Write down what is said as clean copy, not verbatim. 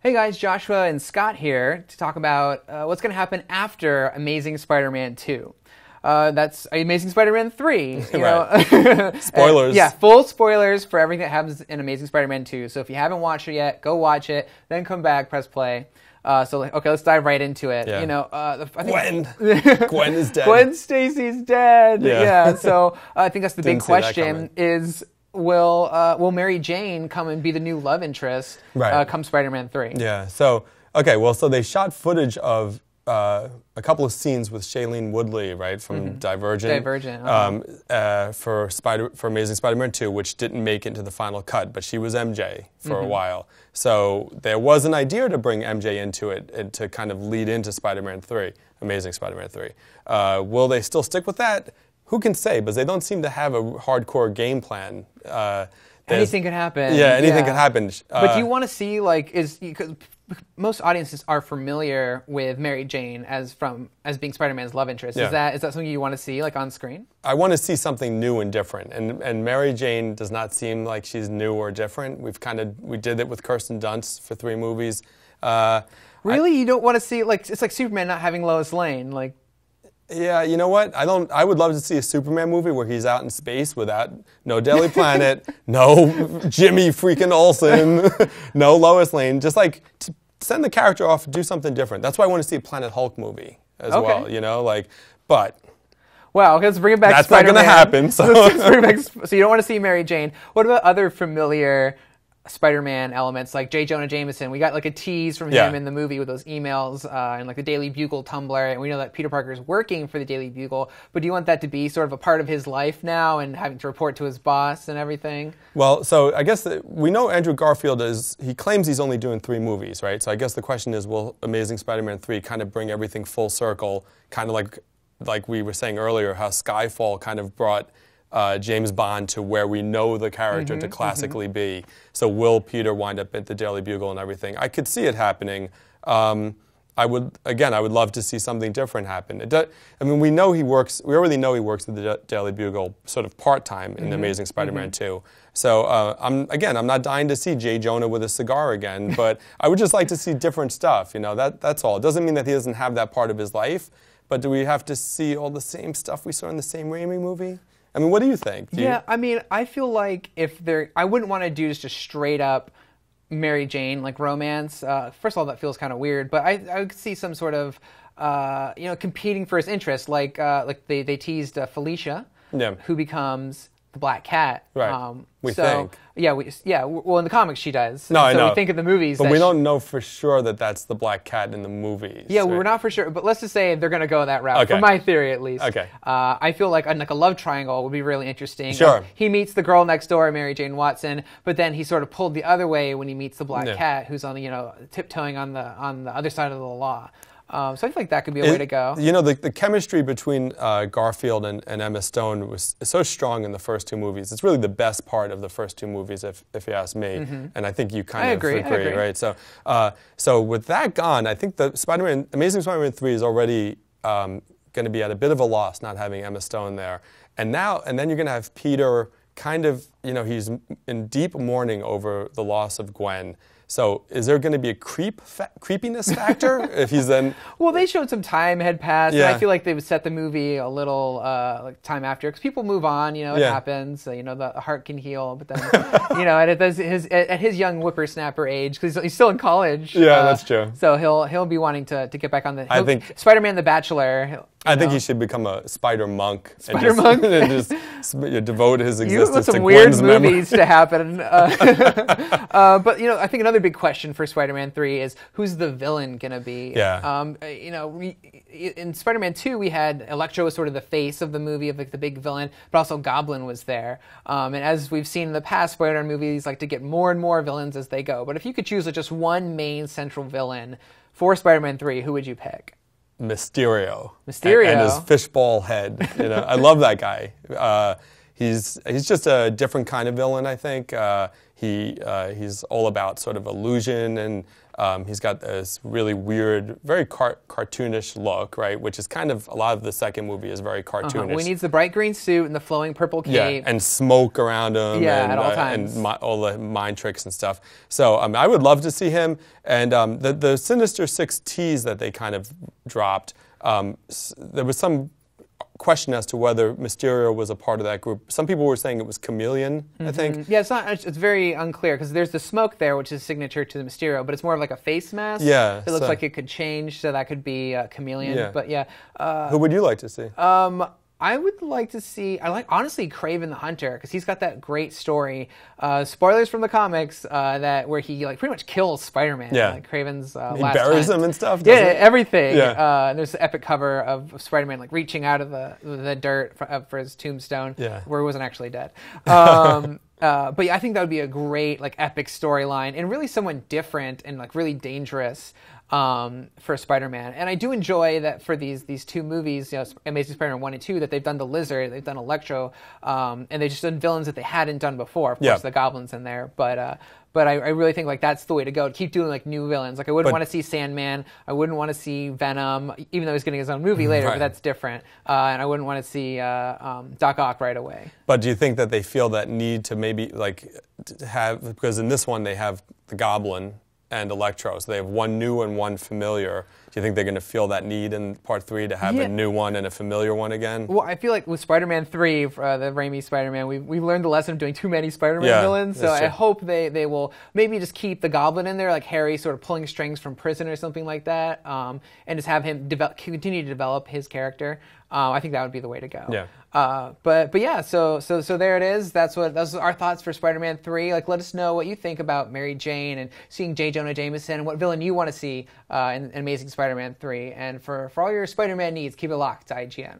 Hey guys, Joshua and Scott here to talk about what's going to happen after Amazing Spider-Man 2. That's Amazing Spider-Man 3. You know? Spoilers. Yeah, full spoilers for everything that happens in Amazing Spider-Man 2. So if you haven't watched it yet, go watch it, then come back, press play. Okay, let's dive right into it. Yeah. You know, Gwen is dead. Gwen Stacy's dead. Yeah. So I think that's the big Didn't see that question coming. is, will Mary Jane come and be the new love interest come Spider-Man 3? Yeah. So so they shot footage of a couple of scenes with Shailene Woodley, right, from Divergent. For Amazing Spider-Man 2, which didn't make it into the final cut, but she was MJ for a while. So there was an idea to bring MJ into it and to kind of lead into Spider-Man 3, Amazing Spider-Man 3. Will they still stick with that? Who can say? Because they don't seem to have a hardcore game plan. Anything could happen. Yeah, anything could happen. But do you want to see, like, because most audiences are familiar with Mary Jane as being Spider-Man's love interest. Yeah. Is that something you want to see, like, on screen? I want to see something new and different. And Mary Jane does not seem like she's new or different. We did it with Kirsten Dunst for 3 movies. Really? You don't want to see, like, it's like Superman not having Lois Lane, like. Yeah, you know what? I would love to see a Superman movie where he's out in space without no Daily Planet, no Jimmy freaking Olsen, no Lois Lane. Just like to send the character off and do something different. That's why I want to see a Planet Hulk movie as well. You know, but. Well, let's bring it back. That's to Spider-Man. not going to happen. So. Let's bring it back. So you don't want to see Mary Jane. What about other familiar Spider-Man elements like Jonah Jameson? We got like a tease from him in the movie with those emails and like the Daily Bugle Tumblr, and we know that Peter Parker is working for the Daily Bugle, but do you want that to be sort of a part of his life now and having to report to his boss and everything? Well, so I guess we know Andrew Garfield he claims he's only doing 3 movies, right? So I guess the question is, will Amazing Spider-Man 3 kind of bring everything full circle, kind of like we were saying earlier, how Skyfall kind of brought James Bond to where we know the character to classically be. So will Peter wind up at the Daily Bugle and everything? I could see it happening. I would love to see something different happen. We know he works. We already know he works at the Daily Bugle sort of part-time in Amazing Spider-Man 2. So I'm not dying to see J. Jonah with a cigar again, but I would just like to see different stuff. You know, that's all. It doesn't mean that he doesn't have that part of his life, but do we have to see all the same stuff we saw in the same Raimi movie? I mean, what do you think? I feel like I wouldn't want to do just a straight up Mary Jane like romance. First of all, that feels kind of weird, but I could see some sort of competing for his interest, like they teased Felicia, who becomes the Black Cat. Right. We think. Well, in the comics she does. No, I know. We think in the movies. But we don't know for sure that that's the Black Cat in the movies. Yeah, right? we're not for sure. But let's just say they're going to go that route. Okay. For my theory, at least. Okay. I feel like a love triangle would be really interesting. Sure. He meets the girl next door, Mary Jane Watson, but then he sort of pulled the other way when he meets the Black Cat, who's on tiptoeing on the other side of the law. So I feel like that could be a way to go. You know, the chemistry between Garfield and Emma Stone was so strong in the first 2 movies. It's really the best part of the first 2 movies, if you ask me. And I think you kind of agree, right? So with that gone, I think the Amazing Spider-Man 3 is already going to be at a bit of a loss not having Emma Stone there. And then you're going to have Peter kind of, he's in deep mourning over the loss of Gwen. So is there going to be a creepiness factor if he's then? Well, they showed some time had passed, and I feel like they would set the movie a little time after, because people move on. It happens. The heart can heal, but then and it does at his young whippersnapper age, because he's still in college. Yeah, that's true. So he'll be wanting to get back on I think Spider-Man the Bachelor. I think he should become a spider monk. And just devote his existence to some Gwen's weird memory. movies to happen. But I think another big question for Spider-Man 3 is, who's the villain gonna be? Yeah. In Spider-Man 2 we had Electro as sort of the face of the movie, of like the big villain, but also Goblin was there. And as we've seen in the past, Spider-Man movies like to get more and more villains as they go. But if you could choose just one main central villain for Spider-Man 3, who would you pick? Mysterio. And his fishball head. I love that guy. He's just a different kind of villain, I think. he's all about sort of illusion, and he's got this really weird, very cartoonish look, right? Which is kind of, a lot of the second movie is very cartoonish. Well, he needs the bright green suit and the flowing purple cape. Yeah, and smoke around him, at all times. and all the mind tricks and stuff. So I would love to see him. And the Sinister Six tease that they kind of dropped, there was some question as to whether Mysterio was a part of that group. Some people were saying it was Chameleon, I think. Yeah, it's very unclear, because there's the smoke there, which is signature to the Mysterio, but it's more of like a face mask. Yeah. It looks like it could change, so that could be Chameleon. Yeah. But yeah. Who would you like to see? I would like to see, honestly, Kraven the Hunter, because he's got that great story. Spoilers from the comics, where he like pretty much kills Spider-Man. Yeah. Like Kraven's he last buries hunt. him and stuff. Yeah, doesn't he? everything. Yeah. And there's the epic cover of Spider-Man like reaching out of the dirt for his tombstone, where he wasn't actually dead. But yeah, I think that would be a great like epic storyline, and really someone different and like really dangerous for Spider-Man. And I do enjoy that for these two movies, Amazing Spider-Man 1 and 2, that they've done the Lizard, they've done Electro, and they've just done villains that they hadn't done before. Of course, the Goblin's in there, but I really think like that's the way to go. Keep doing like new villains. Like I wouldn't want to see Sandman. I wouldn't want to see Venom, even though he's getting his own movie later, but that's different. And I wouldn't want to see Doc Ock right away. But do you think that they feel that need to maybe like have, because in this one they have the Goblin and Electro, so they have one new and one familiar. Do you think they're going to feel that need in Part 3 to have a new one and a familiar one again? Well, I feel like with Spider-Man 3, the Raimi Spider-Man, we've learned the lesson of doing too many Spider-Man villains, so I hope they will maybe just keep the Goblin in there, like Harry sort of pulling strings from prison or something like that, and just have him continue to develop his character. I think that would be the way to go. Yeah. But yeah, so there it is. That's our thoughts for Spider-Man 3. Like, let us know what you think about Mary Jane and seeing J. Jonah Jameson, and what villain you want to see in Amazing Spider-Man 3. And for all your Spider-Man needs, keep it locked to IGN.